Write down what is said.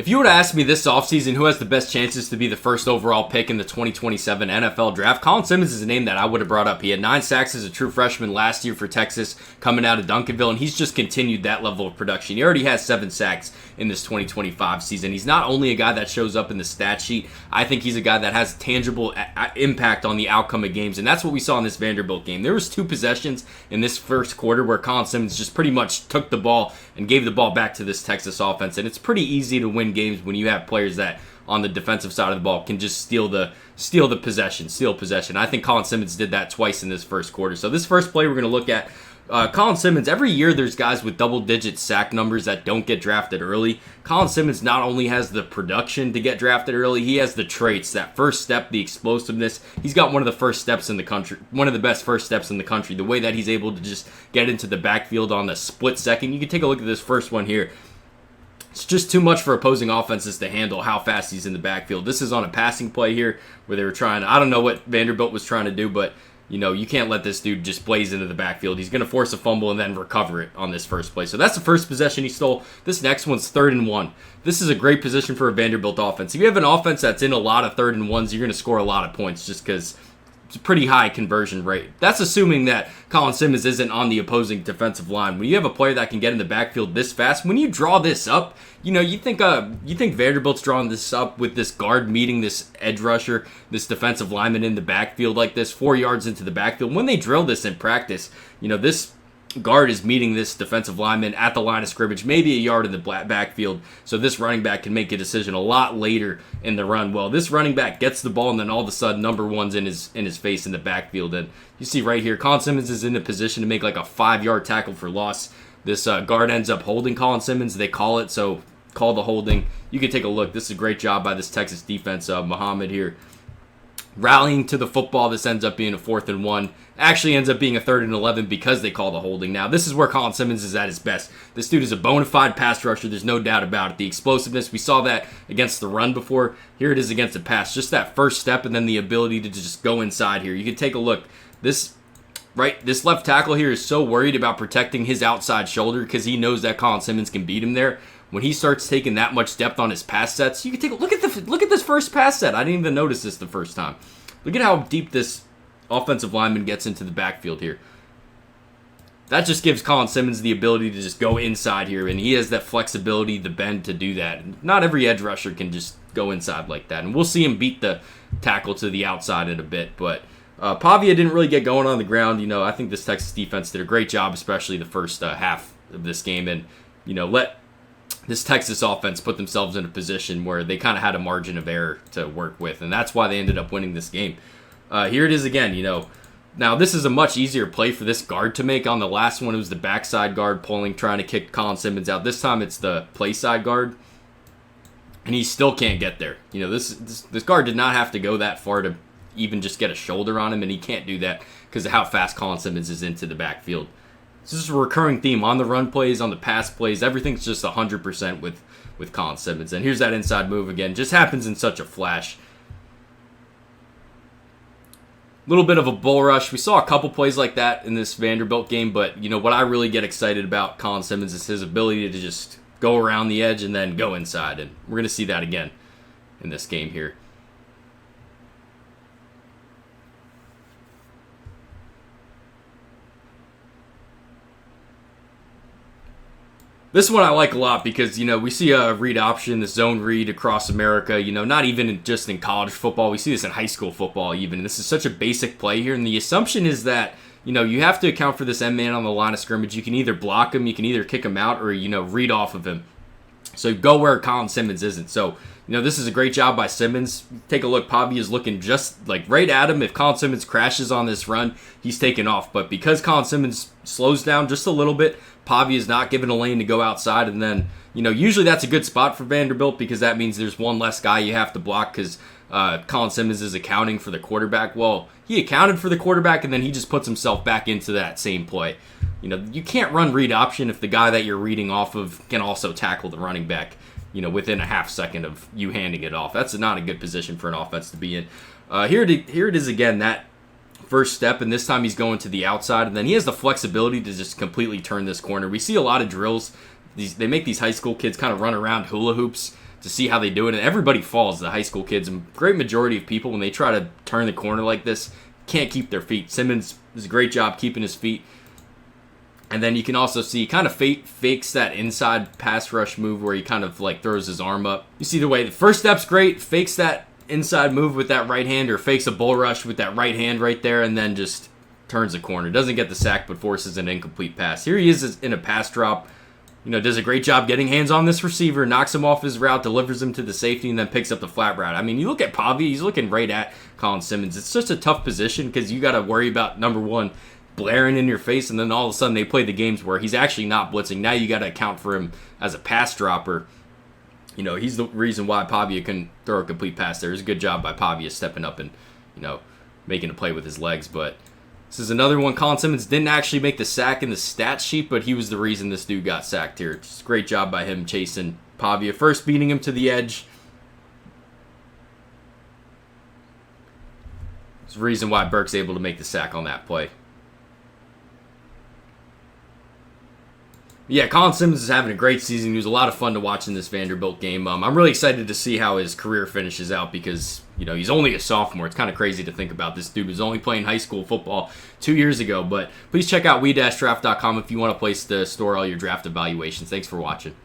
If you were to ask me this offseason who has the best chances to be the first overall pick in the 2027 NFL draft, Colin Simmons is a name that I would have brought up. He had 9 sacks as a true freshman last year for Texas coming out of Duncanville, and he's just continued that level of production. He already has 7 sacks in this 2025 season. He's not only a guy that shows up in the stat sheet, I think he's a guy that has tangible impact on the outcome of games, and that's what we saw in this Vanderbilt game. There was 2 possessions in this first quarter where Colin Simmons just pretty much took the ball and gave the ball back to this Texas offense, and it's pretty easy to win games when you have players that on the defensive side of the ball can just steal possession. I think Colin Simmons did that twice in this first quarter. So this first play we're going to look at, Colin Simmons, every year there's guys with double-digit sack numbers that don't get drafted early. Colin Simmons not only has the production to get drafted early, he has the traits, that first step, the explosiveness. He's got one of the first steps in the country, one of the best first steps in the country. The way that he's able to just get into the backfield on the split second. You can take a look at this first one here. It's just too much for opposing offenses to handle how fast he's in the backfield. This is on a passing play here where they were trying to, I don't know what Vanderbilt was trying to do, but you can't let this dude just blaze into the backfield. He's going to force a fumble and then recover it on this first play. So that's the first possession he stole. This next one's 3rd and 1. This is a great position for a Vanderbilt offense. If you have an offense that's in a lot of 3rd and 1s, you're going to score a lot of points just because it's a pretty high conversion rate. That's assuming that Colin Simmons isn't on the opposing defensive line. When you have a player that can get in the backfield this fast, when you draw this up, you think Vanderbilt's drawing this up with this guard meeting this edge rusher, this defensive lineman in the backfield like this, 4 yards into the backfield. When they drill this in practice, this guard is meeting this defensive lineman at the line of scrimmage, maybe a yard in the backfield, so this running back can make a decision a lot later in the run. Well, this running back gets the ball, and then all of a sudden, number 1's in his face in the backfield, and you see right here, Colin Simmons is in a position to make like a 5-yard tackle for loss. This guard ends up holding Colin Simmons. They call it, so call the holding. You can take a look. This is a great job by this Texas defense. Muhammad here rallying to the football. This ends up being a 4th and 1. Actually ends up being a 3rd and 11 because they call the holding. Now, this is where Colin Simmons is at his best. This dude is a bona fide pass rusher. There's no doubt about it. The explosiveness, we saw that against the run before. Here it is against the pass. Just that first step and then the ability to just go inside here. You can take a look. This left tackle here is so worried about protecting his outside shoulder because he knows that Colin Simmons can beat him there. When he starts taking that much depth on his pass sets, you can take a look at this first pass set. I didn't even notice this the first time. Look at how deep this offensive lineman gets into the backfield here. That just gives Colin Simmons the ability to just go inside here, and he has that flexibility, the bend to do that. Not every edge rusher can just go inside like that, and we'll see him beat the tackle to the outside in a bit, but Pavia didn't really get going on the ground. I think this Texas defense did a great job, especially the first half of this game, and let this Texas offense put themselves in a position where they kind of had a margin of error to work with, and that's why they ended up winning this game. Here it is again, Now, this is a much easier play for this guard to make. On the last one, it was the backside guard trying to kick Colin Simmons out. This time, it's the play side guard, and he still can't get there. This guard did not have to go that far to even just get a shoulder on him, and he can't do that because of how fast Colin Simmons is into the backfield. This is a recurring theme on the run plays, on the pass plays. Everything's just 100% with Colin Simmons. And here's that inside move again. Just happens in such a flash. Little bit of a bull rush. We saw a couple plays like that in this Vanderbilt game, but what I really get excited about Colin Simmons is his ability to just go around the edge and then go inside. And we're going to see that again in this game here. This one I like a lot because, we see a read option, the zone read across America, not even just in college football. We see this in high school football even. And this is such a basic play here. And the assumption is that, you have to account for this end man on the line of scrimmage. You can either block him, you can either kick him out, or, read off of him. So go where Colin Simmons isn't. So, this is a great job by Simmons. Take a look. Pavia is looking just like right at him. If Colin Simmons crashes on this run, he's taking off. But because Colin Simmons slows down just a little bit, Pavia is not given a lane to go outside. And then, usually that's a good spot for Vanderbilt because that means there's one less guy you have to block because Colin Simmons is accounting for the quarterback. Well, he accounted for the quarterback, and then he just puts himself back into that same play. You can't run read option if the guy that you're reading off of can also tackle the running back, within a half second of you handing it off. That's not a good position for an offense to be in. Here it is again, that first step, and this time he's going to the outside, and then he has the flexibility to just completely turn this corner. We see a lot of drills. They make these high school kids kind of run around hula hoops to see how they do it. And everybody falls, the high school kids. And great majority of people, when they try to turn the corner like this, can't keep their feet. Simmons does a great job keeping his feet. And then you can also see kind of fakes that inside pass rush move where he kind of like throws his arm up. You see the way the first step's great, fakes that inside move with that right hand, or fakes a bull rush with that right hand right there, and then just turns the corner. Doesn't get the sack, but forces an incomplete pass. Here he is in a pass drop. Does a great job getting hands on this receiver, knocks him off his route, delivers him to the safety, and then picks up the flat route. I mean, you look at Pavia, he's looking right at Colin Simmons. It's just a tough position because you got to worry about, number one, blaring in your face, and then all of a sudden they play the games where he's actually not blitzing. Now you got to account for him as a pass dropper. He's the reason why Pavia couldn't throw a complete pass there. It was a good job by Pavia stepping up and, making a play with his legs. But this is another one. Colin Simmons didn't actually make the sack in the stat sheet, but he was the reason this dude got sacked here. Just a great job by him chasing Pavia. First beating him to the edge. It's the reason why Burke's able to make the sack on that play. Yeah, Colin Simmons is having a great season. He was a lot of fun to watch in this Vanderbilt game. I'm really excited to see how his career finishes out because, he's only a sophomore. It's kind of crazy to think about. This dude was only playing high school football 2 years ago. But please check out we-draft.com if you want a place to store all your draft evaluations. Thanks for watching.